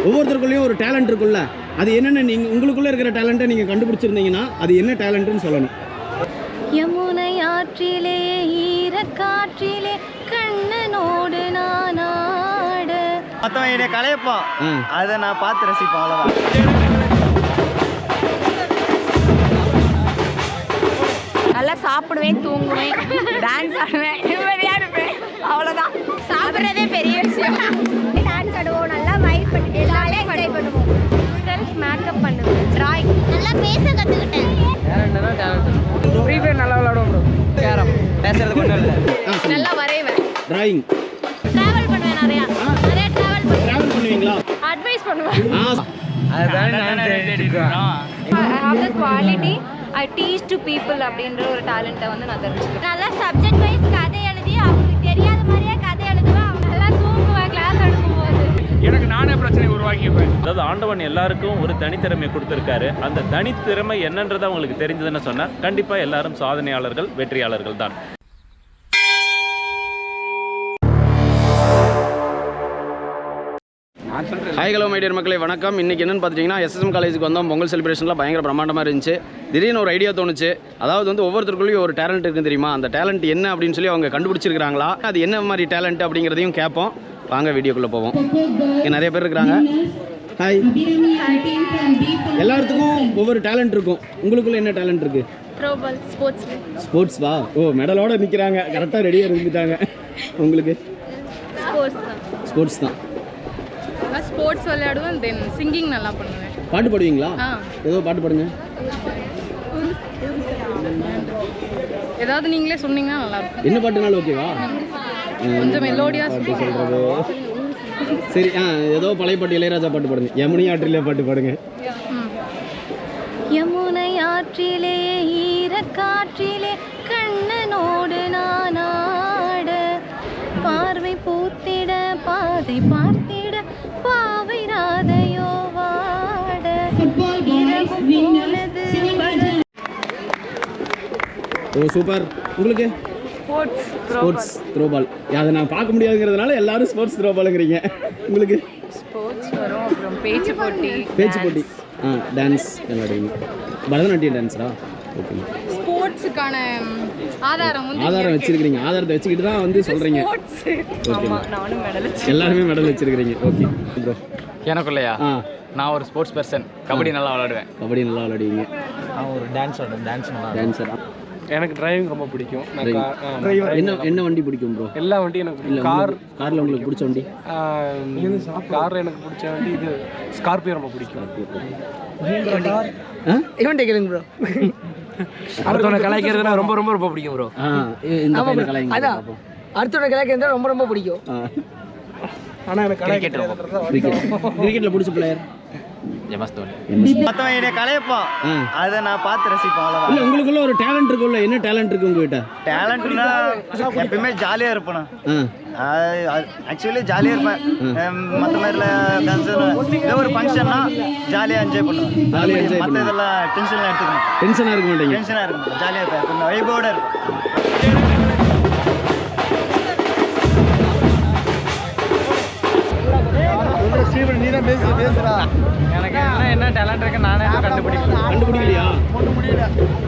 ஒவ்வொருத்தருக்குள்ளேயும் ஒரு டேலண்ட் இருக்குல்ல, அது என்னென்ன நீங்கள் உங்களுக்குள்ளே இருக்கிற டேலண்ட்டை நீங்கள் கண்டுபிடிச்சிருந்தீங்கன்னா அது என்ன டேலண்ட்டுன்னு சொல்லணும். யமுனை ஆற்றிலே ஈரக்காற்றிலே கண்ணனோடு நானாட மொத்தம் என்னை கலையப்போம், அதை நான் பார்த்து ரசிப்பேன், அவ்வளோதான். நல்லா சாப்பிடுவேன், தூங்குவேன், டான்ஸ் ஆடுவேன், நிம்மதியாக இருப்பேன், அவ்வளோதான். சாப்பிட்றதே பெரிய விஷயம். டான்ஸ் ஆடுவோம், நல்லா வைப் பண்ணி எல்லாரும் என்ஜாய் பண்ணுவோம். செல்ஃப் மேக்கப் பண்ணுவேன், டிராயிங் நல்லா பேச கற்றுக்கிட்டேன். ஃப்ரீ ஃபயர் நல்லா விளையாடுவோம் ப்ரோ. கேரம் பேசுறது கொண்டு இல்லை. நல்லா வரைவேன், டிராயிங், ட்ராவல் பண்ணுவேன், நிறையா ட்ராவல் பண்ணுவீங்களா, அட்வைஸ் பண்ணுவேன். அதுதான் நான் தெரிஞ்சுக்கிறேன். I have the quality I teach to people அப்படின்ற ஒரு டேலண்ட்டை வந்து நான் தெரிஞ்சுக்கிறேன். நல்லா சப்ஜெக்ட் வைஸ் கதை எழுதி அவங்களுக்கு தெரியாத மாதிரியே கதை எழுதுவேன். அவங்க நல்லா தூங்குவேன் கிளாஸ் எடுக்கும்போது. எனக்கு நானே பிரச்சனை உருவாக்கிப்பேன். அதாவது ஆண்டவன் எல்லாருக்கும் ஒரு தனித்திறமை கொடுத்துருக்காரு. அந்த தனித்திறமை என்னன்றது அவங்களுக்கு தெரிஞ்சதுன்னு சொன்னால் கண்டிப்பாக எல்லாரும் சாதனையாளர்கள், வெற்றியாளர்கள் தான். ஹாய் ஹலோ மை டியர் மக்களே, வணக்கம். இன்றைக்கி என்னென்னு பார்த்துட்டிங்கன்னா SSM காலேஜுக்கு வந்தோம். பொங்கல் செலிப்ரேஷனில் பயங்கர பிரம்மாண்டமாக இருந்துச்சு. திடீர்னு ஒரு ஐடியா தோணுச்சு. அதாவது வந்து ஒவ்வொருத்தருக்குள்ளேயும் ஒரு டேலண்ட் இருக்குன்னு தெரியுமா, அந்த டேலண்ட் என்ன அப்படின்னு சொல்லி அவங்க கண்டுபிடிச்சிருக்கிறாங்களா, அது என்ன மாதிரி டேலண்ட் அப்படிங்கிறதையும் கேட்போம். வாங்க வீடியோக்குள்ளே போவோம். இங்கே நிறைய பேர் இருக்கிறாங்க. ஹாய். எல்லாத்துக்கும் ஒவ்வொரு டேலண்ட் இருக்கும். உங்களுக்குள்ளே என்ன டேலண்ட் இருக்குது? த்ரோபால், ஸ்போர்ட்ஸ் வா. ஓ, மெடலோடு நிற்கிறாங்க, கரெக்டாக ரெடியாக இருந்துட்டாங்க. உங்களுக்கு ஸ்போர்ட்ஸ் தான். ஸ்போர்ட்ஸ் விளையாடுவேன், தென் சிங்கிங் நல்லா பண்ணுவேன். பாட்டு பாடுவீங்களா? ஏதோ பாட்டு பாடுங்க. ஏதாவது நீங்களே சொன்னீங்கன்னா நல்லா இருக்கும். என்ன பாட்டுனாலும் ஓகேவா? கொஞ்சம் மெலோடியா பாட்டு சொல்றது. சரி, ஏதோ பழைய பாட்டு, இளையராஜா பாட்டு பாடுங்க. யமுனை ஆற்றிலே பாட்டு பாடுங்க. யமுனை ஆற்றிலே ஈரக்காற்றிலே கண்ணனோடு நானாட பார்வை பூத்திட பாதை பார்த்திட பாவை ராதையோ வாட ஓ சூப்பர். உங்களுக்கு ஸ்போர்ட்ஸ் த்ரோபால். அதை நான் பார்க்க முடியாதுங்கிறதுனால எல்லாரும் ஸ்போர்ட்ஸ் த்ரோபாலுங்கிறீங்க. உங்களுக்கு ஸ்போர்ட்ஸ் வரும், அப்புறம் பேச்சு போட்டி, டான்ஸ் விளையாடுவீங்க. பரதநாட்டியம் டான்ஸரா? ஓகே. ஸ்போர்ட்ஸுக்கான ஆதாரம் வச்சிருக்கீங்க. ஆதாரத்தை வச்சுக்கிட்டு தான் வந்து சொல்கிறீங்க. எல்லாருமே மெடல் வச்சிருக்கிறீங்க. Okay bro. எனக்குள்ளையா? நான் ஒரு ஸ்போர்ட்ஸ் பர்சன். கபடி நல்லா விளையாடுவேன். கபடி நல்லா விளையாடுவீங்க. நான் ஒரு டான்ஸர். எனக்கு டிரைவிங் ரொம்ப பிடிக்கும். என்ன வண்டி பிடிக்கும் ப்ரோ? எல்லா வண்டியும் எனக்கு பிடிக்கும். காரில் உங்களுக்கு பிடிச்ச வண்டி? காரில் எனக்கு பிடிச்ச வண்டி இது ஸ்கார்பியோ ரொம்ப பிடிக்கும். இவன்ட்ட கேளுங்க ப்ரோ. அடுத்தவனை கலாய்க்கிறதுனா ரொம்ப ரொம்ப ரொம்ப பிடிக்கும் ப்ரோ. அதான் அடுத்தவனை கலாய்க்கிறது ரொம்ப ரொம்ப பிடிக்கும். ஆனால் எனக்கு கிரிக்கெட்டில் பிடிச்ச பிளேயர் மொத்தம் என்னை கலையப்போம், அதை நான் பார்த்து ரசிப்பேன், அவ்வளோதான். இல்லை, உங்களுக்குள்ள ஒரு டேலண்ட் இருக்குல்ல, என்ன டேலண்ட் இருக்கு உங்ககிட்ட? டேலண்ட்னா எப்பயுமே ஜாலியாக இருப்பேன். ஆக்சுவலி ஜாலியாக இருப்பேன். மற்ற மாதிரில ஏதோ ஒரு ஃபங்க்ஷன்னா ஜாலியாக என்ஜாய் பண்ணுவேன். மற்ற இதெல்லாம் டென்ஷன்லாம் எடுத்துக்கணும். டென்ஷனாக இருக்க மாட்டேங்க. டென்ஷனாக இருக்கும், ஜாலியாக இருப்பேன். கொஞ்சம் வைபோட இருக்கும். எனக்கு என்ன டேலண்ட் இருக்கு நானே கண்டுபிடிக்கலையா? ஒன்றும் முடியல.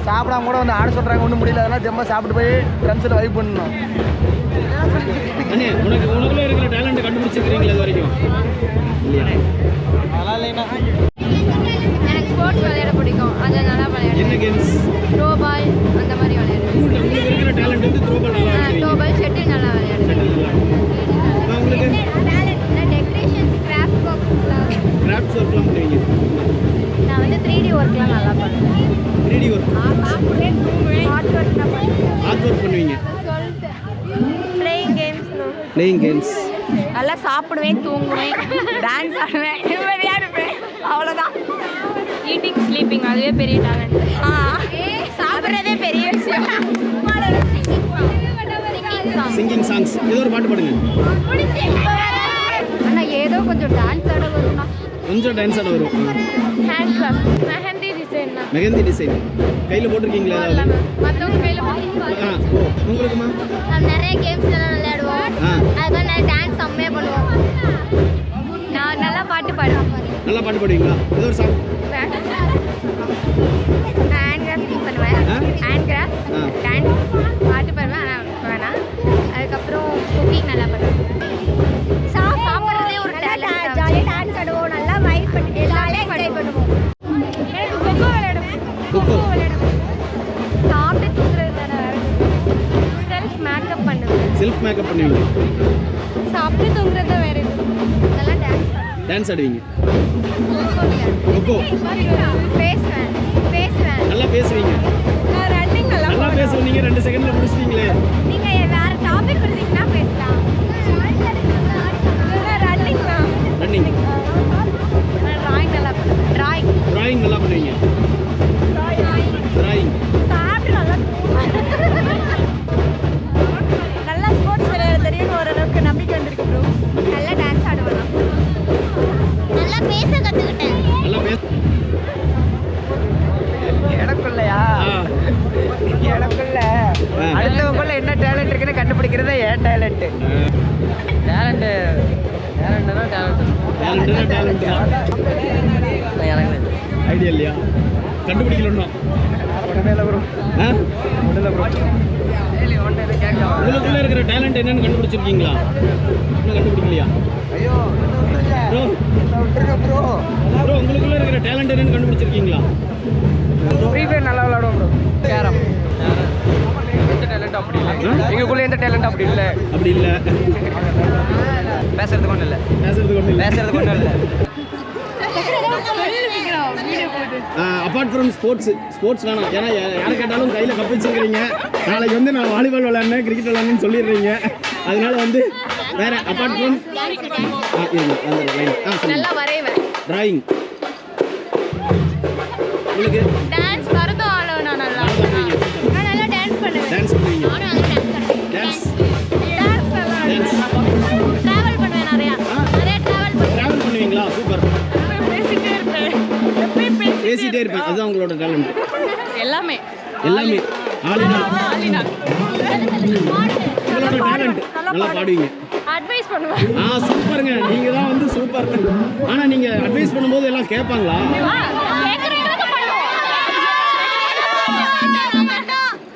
சாப்பிடாம கூட வந்து ஆட சொல்கிறாங்க, ஒன்றும் முடியல. அதெல்லாம் ஜெம்மா சாப்பிட்டு போய் ஃப்ரெண்ட்ஸில் வைப் பண்ணணும். அண்ணே, உனக்குள்ள இருக்கிற டேலண்ட் கண்டுபிடிச்சிருக்கிறீங்களா இது வரைக்கும்? அதெல்லாம் இல்லைன்னா எனக்கு ஸ்போர்ட்ஸ் விளையாட பிடிக்கும். அதை நல்லா விளையாடுவேன். என்ன கேம்ஸ்? த்ரோபால் அந்த மாதிரி விளையாடுவேன். உங்களுக்கு இருக்கிற டேலண்ட் வந்து த்ரோபால் நல்லா விளையாடுவீங்க. த்ரோபால், ஷட்டில் நல்லா விளையாடுவேன். உங்களுக்கு டெக்கரேஷன்ஸ், கிராஃப்ட் ஒர்க்லாம் பண்ணுவீங்க? நான் வந்து 3D ஒர்க்லாம் நல்லா பண்ணுவேன். 3D work? சாப்பிடுவேன், தூங்குவேன், ஆர்ட் ஒர்க் பண்ணுவீங்க. Playing games. நல்லா சாப்பிடுவேன், தூங்குவேன், டான்ஸ் ஆடுவேன், நிம்மதியாக இருப்பேன், அவ்வளோதான். ஈட்டிங், ஸ்லீப்பிங், அதுவே பெரிய டேலண்ட். சாப்பிட்றதே பெரிய விஷயம். சிங்கிங் சாங்ஸ், ஏதோ ஒரு பாட்டு பாடுங்க. ஆனால் ஏதோ கொஞ்சம் டான்ஸ் ஆட வரும்னா. கொஞ்சம் டான்ஸ் ஆட வரும். ஹேண்ட் கிராஃப்ட், மெஹந்தி டிசைன் கையில் போட்டிருக்கீங்களா? மற்றவங்க கையில் போட்டு. உங்களுக்குமா? நம்ம நிறைய கேம்ஸ் எல்லாம் விளையாடுவோம். அதுக்காக நான் டான்ஸ் செம்மையாக பண்ணுவோம். நான் நல்லா பாட்டு பாடுவேன். நல்லா பாட்டு பாடுவீங்களா? ஏதோ ஒரு சாங். ஹேண்ட் கிராஃப்டிங் பண்ணுவேன். ஹேண்ட் கிராஃப்ட், டான்ஸ், பாட்டு பாடுவேன். ஆனால் வேணாம். அதுக்கப்புறம் குக்கிங் நல்லா பண்ணுவேன். சாப்பிட்றதே ஒரு டேலண்ட். ஜாலியாக டான்ஸ் ஆடுவோம், நல்லா வைப் பண்ணி ஜாலியாக என்ஜாய் பண்ணுவோம். எனக்கு கொக்கோ விளையாடுவேன். கொக்கோ விளையாடுவேன். சாப்பிட்டு தூங்குறது தானே. செல்ஃப் மேக்கப் பண்ணுவேன். செல்ஃப் மேக்கப் பண்ணுவீங்க. சாப்பிட்டு தூங்குறது தான் வேறு எதுவும். நல்லா டான்ஸ் டான்ஸ் ஆடுவீங்க. கொக்கோ கொக்கோ பேசுவேன். நல்லா பேசுவீங்க. ரன்னிங் நல்லா பேசுவீங்க. 2 செகண்ட்ல முடிச்சிட்டீங்களே. நீங்க வேற டாபிக் கொடுத்தீங்கன்னா பேசலாம். ரன்னிங் தான். ரன்னிங். டிராயிங் நல்லா பண்ணுவேன். டிராயிங் நல்லா பண்ணுவீங்க. டிராயிங். சாப்பிட்டு நல்லா நல்லா ஸ்போர்ட்ஸ் விளையாட தெரியும். ஓரளவுக்கு நம்பிக்கை வந்திருக்கு ப்ரோ. நல்லா டான்ஸ் ஆடுவேன். நல்லா பேச கற்றுக்கிட்டேன். நல்லா பேச. எனக்குள்ளயா எனக்குள்ள அடுத்தவங்களுக்குள்ள என்ன டேலண்ட் இருக்குன்னு கண்டுபிடிக்கிறது என் டேலண்ட். டேலண்ட்னா டேலண்ட். எனக்கு ஐடியா இல்லையா? கண்டுபிடிக்கலன்னா உங்களுக்குள்ள இருக்கிற டேலண்ட் என்னன்னு கண்டுபிடிச்சிருக்கீங்களா? இன்னும் கண்டுபிடிக்கலையா? ப்ரோ உங்களுக்குள்ள இருக்கிற டேலண்ட் என்னன்னு கண்டுபிடிச்சிருக்கீங்களா? ஃப்ரீ ஃபயர் நல்லா விளையாடுவோம் ப்ரோ. கேரம் எந்த டேலண்ட் அப்படி இல்லை. எங்களுக்குள்ள எந்த டேலண்ட் அப்படி இல்லை. பேசுறதுக்கு ஒன்றும் இல்லை. அப்பார்ட் ஃப்ரம் ஸ்போர்ட்ஸ் வேணாம். ஏன்னா யாரை கேட்டாலும் கையில் கப் வச்சுருக்கிறீங்க. நாளைக்கு வந்து நான் வாலிபால் விளையாடுனேன், கிரிக்கெட் விளையாடுன்னு சொல்லிடுறீங்க. அதனால வந்து வேற அப்பார்ட் ஃப்ரம் நல்லா வரைவேன். டிராயிங். உங்களுக்கு டான்ஸ் பரதம் ஆடுவேன். நான் நல்லா டான்ஸ் பண்ணுவேன். டான்ஸ் பண்ணுவீங்க. நானும் நல்லா டான்ஸ் பண்ணுவேன். டான்ஸ் டிராவல் பண்ணுவேன். நிறைய டிராவல் பண்ணுவேன். ட்ராவல் பண்ணுவீங்களா? சூப்பர். பேசிட்டே இருப்பேன். அதுதான் உங்களோட டேலண்ட். எல்லாமே ஆளினால் உங்களோட டேலண்ட். நல்லா பாடுவீங்க. அட்வைஸ் பண்ணுவேன். சூப்பருங்க. நீங்க தான் வந்து சூப்பர். ஆனா நீங்க அட்வைஸ் பண்ணும்போது எல்லாம் கேட்பாங்களா?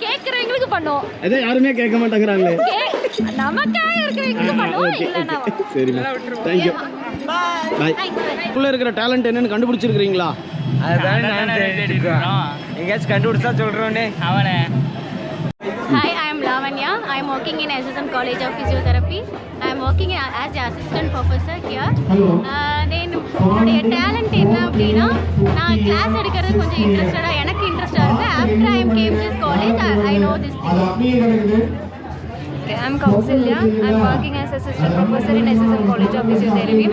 கேக்குறவங்களுக்கு பண்ணுவோம். அதே யாருமே கேட்க மாட்டேங்கிறாங்களே. நமக்காக இருக்கிறவங்களுக்கு பண்ணுவோம். இல்லைன்னா சரிம்மா, தேங்க்யூ, பாய். உள்ள இருக்கிற டேலண்ட் என்னன்னு கண்டுபிடிச்சிருக்கிறீங்களா? அதுதான் நான் எங்கேயாச்சும் கண்டுபிடிச்சா சொல்கிறோன்னே அவனை. Hi, I am Lavanya. I am working in SSM College of Physiotherapy. I am working as an assistant professor here. Then என்னுடைய டேலண்ட் என்ன அப்படின்னா, நான் கிளாஸ் எடுக்கிறது கொஞ்சம் இன்ட்ரெஸ்டடாக எனக்கு இன்ட்ரெஸ்டாக இருக்குது. After I came this college I know this thing. I am Kausalya. I am working as assistant professor in SSM College of Physiotherapy.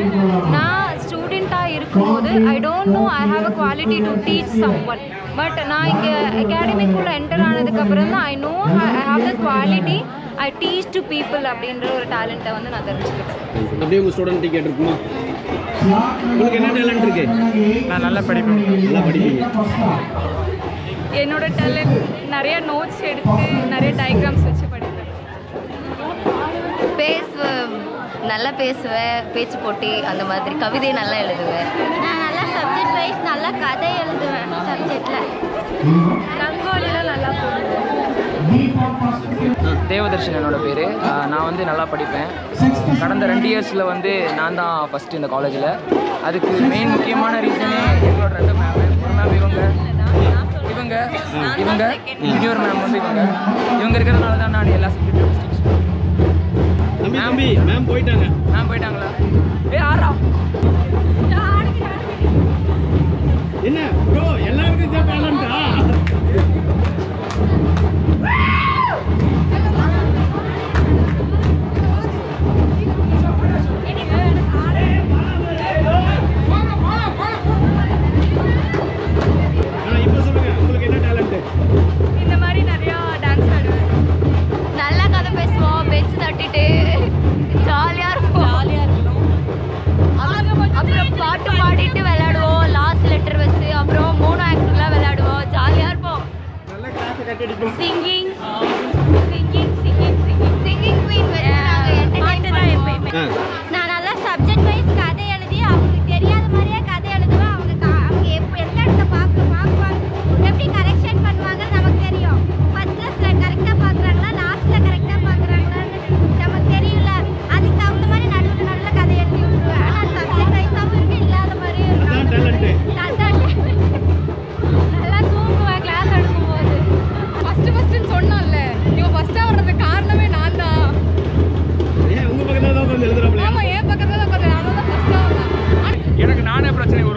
நான் ஸ்டூடெண்ட்டாக இருக்கும்போது I don't know I have a quality to teach someone. But நான் இங்கே அகாடமிக்குள்ளே enter ஆனதுக்கப்புறம் தான் I know I have the quality I teach to people அப்படின்ற ஒரு டேலண்ட்டை வந்து நான் தெரிஞ்சுக்கிட்டேன். அப்படியே உங்கள் ஸ்டூடெண்ட்டை கேட்டிருக்குமா? உங்களுக்கு என்ன டேலண்ட் இருக்கு? நான் நல்லா படிப்பேன். நல்லா படிப்பீங்க. என்னோட டேலண்ட் நிறைய நோட்ஸ் எடுத்து நிறைய டயக்ராம்ஸ் வச்சு படிப்பேன். நல்லா பேசுவேன், பேச்சு போட்டி அந்த மாதிரி, கவிதை நல்லா எழுதுவேன். நான் நல்லா சப்ஜெக்ட் வைஸ் நல்லா கதை எழுதுவேன். சப்ஜெக்டில் ரங்கோலிலாம் நல்லா போடுவேன். தேவதர்ஷன் என்னோட பேர். நான் வந்து நல்லா படிப்பேன். கடந்த 2 இயர்ஸில் வந்து நான் தான் ஃபஸ்ட்டு இந்த காலேஜில். அதுக்கு மெயின் முக்கியமான ரீசனே எங்களோட 2 மேம். ஒரு மேம் இவங்க இன்னொரு மேம் வந்து இவங்க இருக்கிறதுனால தான் நான் எல்லா சப்ஜெக்டும் தம்பி மேம் போயிட்டாங்க. மேம் போயிட்டாங்களா? ஆறா என்ன ப்ரோ எல்லாருக்கும் இந்த டேலண்டா? இப்போ சொல்லுங்க, உங்களுக்கு என்ன டேலண்ட்? இந்த மாதிரி நிறையா டான்ஸ் ஆடுவேன். நல்லா கதை பேசுவோம், பெஞ்ச் தட்டிட்டு ஜாலியாக இருக்கும். அப்புறம் பாட்டு பாடிட்டு விளையாடுவோம். லாஸ்ட் லெட்டர் வச்சு அப்புறம் 3 ஆக்டர்லாம் விளையாடுவோம். ஜாலியாக இருப்போம். சிங்கிங் குவீன் வச்சு நாங்கள் என்டர்டெயின் பண்ணுவோம். நான் நல்லா சப்ஜெக்ட் வைஸ் கதை எழுதி அவங்களுக்கு தெரியாத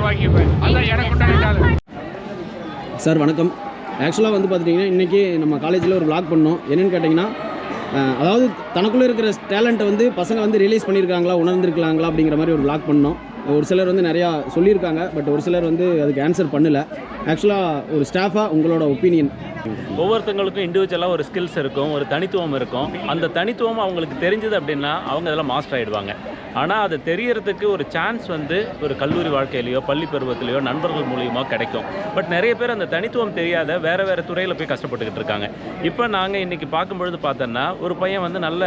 வாங்கிப்பேன். அதான் எனக்கு உண்டான டேலண்ட். சார் வணக்கம். ஆக்சுவலாக வந்து பார்த்துட்டிங்கன்னா இன்றைக்கி நம்ம காலேஜில் ஒரு vlog பண்ணோம். என்னென்னு கேட்டிங்கன்னா அதாவது தனக்குள்ளே இருக்கிற டேலண்ட்டை வந்து பசங்க வந்து ரிலீஸ் பண்ணியிருக்காங்களா, உணர்ந்துருக்கலாங்களா அப்படிங்கிற மாதிரி ஒரு vlog பண்ணோம். ஒரு சிலர் வந்து நிறையா சொல்லியிருக்காங்க, பட் ஒரு சிலர் வந்து அதுக்கு ஆன்சர் பண்ணலை. ஆக்சுவலாக ஒரு ஸ்டாஃபாக உங்களோட ஒப்பீனியன்? ஒவ்வொருத்தவங்களுக்கும் இண்டிவிஜுவலாக ஒரு ஸ்கில்ஸ் இருக்கும், ஒரு தனித்துவம் இருக்கும். அந்த தனித்துவம் அவங்களுக்கு தெரிஞ்சது அப்படின்னா அவங்க அதெல்லாம் மாஸ்டர் ஆகிடுவாங்க. ஆனால் அது தெரியறதுக்கு ஒரு சான்ஸ் வந்து ஒரு கல்லூரி வாழ்க்கையிலையோ பள்ளி பருவத்திலையோ நண்பர்கள் மூலியமாக கிடைக்கும். பட் நிறைய பேர் அந்த தனித்துவம் தெரியாத வேறு துறையில் போய் கஷ்டப்பட்டுக்கிட்டு இருக்காங்க. இப்போ நாங்கள் இன்றைக்கி பார்க்கும்பொழுது பார்த்தோன்னா ஒரு பையன் வந்து நல்ல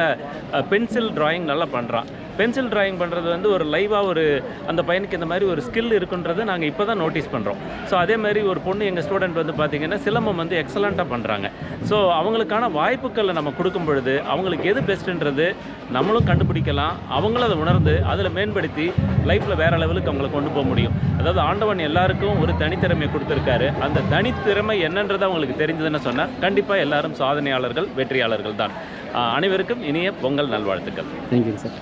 பென்சில் டிராயிங் நல்லா பண்ணுறான். பென்சில் டிராயிங் பண்ணுறது வந்து ஒரு லைவாக ஒரு அந்த பையனுக்கு இந்த மாதிரி ஒரு ஸ்கில் இருக்குன்றது நாங்கள் இப்போ தான் நோட்டீஸ் பண்ணுறோம். ஸோ அதே மாதிரி ஒரு பொண்ணு எங்கள் ஸ்டூடெண்ட் வந்து பார்த்திங்கன்னா சிலம்பம் வந்து எக்ஸலண்ட்டாக பண்ணுறாங்க. ஸோ அவங்களுக்கான வாய்ப்புகளை நம்ம கொடுக்கும் பொழுது அவங்களுக்கு எது பெஸ்ட்டுன்றது நம்மளும் கண்டுபிடிக்கலாம். அவங்களும் அதை உணர்ந்து அதில் மேம்படுத்தி லைஃப்பில் வேறு லெவலுக்கு அவங்களை கொண்டு போக முடியும். அதாவது ஆண்டவன் எல்லாருக்கும் ஒரு தனித்திறமையை கொடுத்துருக்காரு. அந்த தனித்திறமை என்னன்றது அவங்களுக்கு தெரிஞ்சதுன்னு சொன்னால் கண்டிப்பாக எல்லாரும் சாதனையாளர்கள், வெற்றியாளர்கள் தான். அனைவருக்கும் இனிய பொங்கல் நல்வாழ்த்துக்கள். Thank you sir.